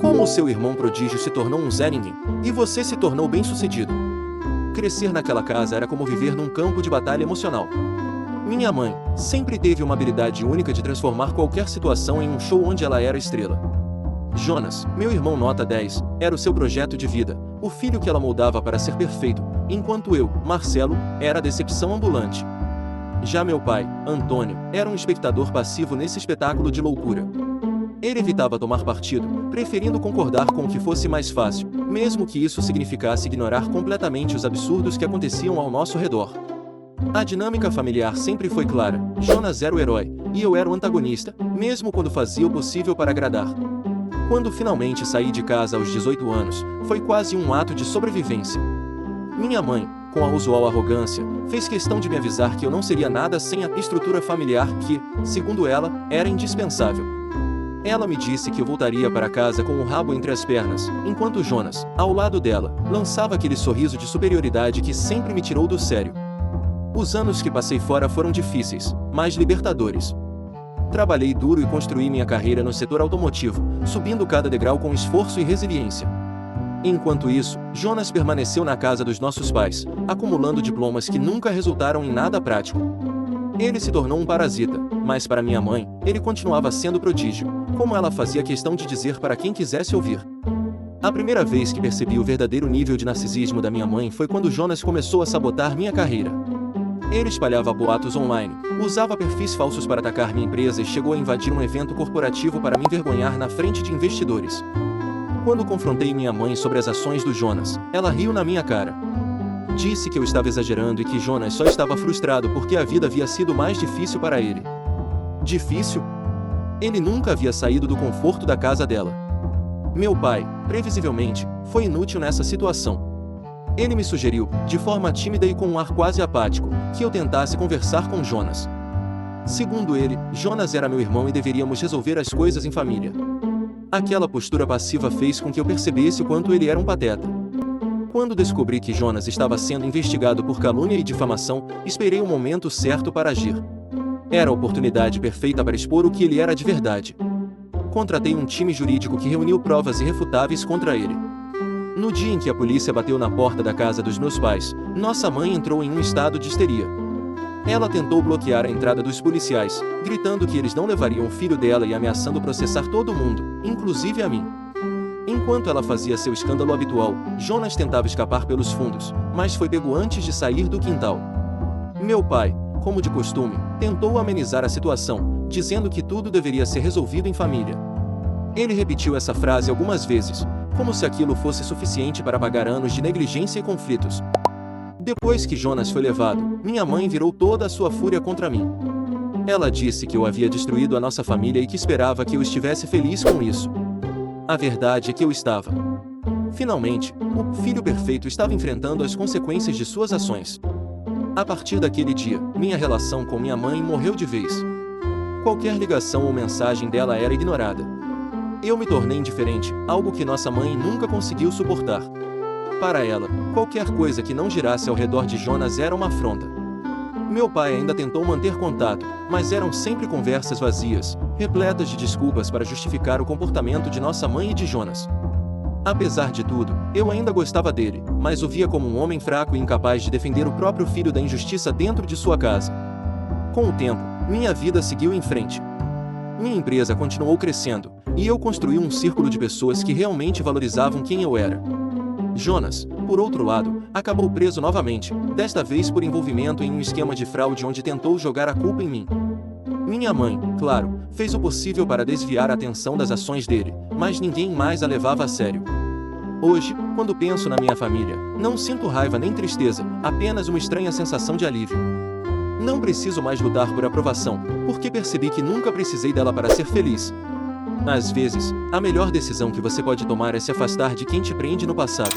Como o seu irmão prodígio se tornou um Zé Ninguém, e você se tornou bem-sucedido. Crescer naquela casa era como viver num campo de batalha emocional. Minha mãe sempre teve uma habilidade única de transformar qualquer situação em um show onde ela era estrela. Jonas, meu irmão nota 10, era o seu projeto de vida, o filho que ela moldava para ser perfeito, enquanto eu, Marcelo, era a decepção ambulante. Já meu pai, Antônio, era um espectador passivo nesse espetáculo de loucura. Ele evitava tomar partido, preferindo concordar com o que fosse mais fácil, mesmo que isso significasse ignorar completamente os absurdos que aconteciam ao nosso redor. A dinâmica familiar sempre foi clara: Jonas era o herói, e eu era o antagonista, mesmo quando fazia o possível para agradar. Quando finalmente saí de casa aos 18 anos, foi quase um ato de sobrevivência. Minha mãe, com a usual arrogância, fez questão de me avisar que eu não seria nada sem a estrutura familiar que, segundo ela, era indispensável. Ela me disse que eu voltaria para casa com o rabo entre as pernas, enquanto Jonas, ao lado dela, lançava aquele sorriso de superioridade que sempre me tirou do sério. Os anos que passei fora foram difíceis, mas libertadores. Trabalhei duro e construí minha carreira no setor automotivo, subindo cada degrau com esforço e resiliência. Enquanto isso, Jonas permaneceu na casa dos nossos pais, acumulando diplomas que nunca resultaram em nada prático. Ele se tornou um parasita, mas para minha mãe, ele continuava sendo prodígio, como ela fazia questão de dizer para quem quisesse ouvir. A primeira vez que percebi o verdadeiro nível de narcisismo da minha mãe foi quando Jonas começou a sabotar minha carreira. Ele espalhava boatos online, usava perfis falsos para atacar minha empresa e chegou a invadir um evento corporativo para me envergonhar na frente de investidores. Quando confrontei minha mãe sobre as ações do Jonas, ela riu na minha cara. Disse que eu estava exagerando e que Jonas só estava frustrado porque a vida havia sido mais difícil para ele. Difícil? Ele nunca havia saído do conforto da casa dela. Meu pai, previsivelmente, foi inútil nessa situação. Ele me sugeriu, de forma tímida e com um ar quase apático, que eu tentasse conversar com Jonas. Segundo ele, Jonas era meu irmão e deveríamos resolver as coisas em família. Aquela postura passiva fez com que eu percebesse o quanto ele era um pateta. Quando descobri que Jonas estava sendo investigado por calúnia e difamação, esperei o momento certo para agir. Era a oportunidade perfeita para expor o que ele era de verdade. Contratei um time jurídico que reuniu provas irrefutáveis contra ele. No dia em que a polícia bateu na porta da casa dos meus pais, nossa mãe entrou em um estado de histeria. Ela tentou bloquear a entrada dos policiais, gritando que eles não levariam o filho dela e ameaçando processar todo mundo, inclusive a mim. Enquanto ela fazia seu escândalo habitual, Jonas tentava escapar pelos fundos, mas foi pego antes de sair do quintal. Meu pai, como de costume, tentou amenizar a situação, dizendo que tudo deveria ser resolvido em família. Ele repetiu essa frase algumas vezes, como se aquilo fosse suficiente para apagar anos de negligência e conflitos. Depois que Jonas foi levado, minha mãe virou toda a sua fúria contra mim. Ela disse que eu havia destruído a nossa família e que esperava que eu estivesse feliz com isso. A verdade é que eu estava. Finalmente, o filho perfeito estava enfrentando as consequências de suas ações. A partir daquele dia, minha relação com minha mãe morreu de vez. Qualquer ligação ou mensagem dela era ignorada. Eu me tornei indiferente, algo que nossa mãe nunca conseguiu suportar. Para ela, qualquer coisa que não girasse ao redor de Jonas era uma afronta. Meu pai ainda tentou manter contato, mas eram sempre conversas vazias, repletas de desculpas para justificar o comportamento de nossa mãe e de Jonas. Apesar de tudo, eu ainda gostava dele, mas o via como um homem fraco e incapaz de defender o próprio filho da injustiça dentro de sua casa. Com o tempo, minha vida seguiu em frente. Minha empresa continuou crescendo, e eu construí um círculo de pessoas que realmente valorizavam quem eu era. Jonas, por outro lado, acabou preso novamente, desta vez por envolvimento em um esquema de fraude onde tentou jogar a culpa em mim. Minha mãe, claro, fez o possível para desviar a atenção das ações dele, mas ninguém mais a levava a sério. Hoje, quando penso na minha família, não sinto raiva nem tristeza, apenas uma estranha sensação de alívio. Não preciso mais lutar por aprovação, porque percebi que nunca precisei dela para ser feliz. Às vezes, a melhor decisão que você pode tomar é se afastar de quem te prende no passado.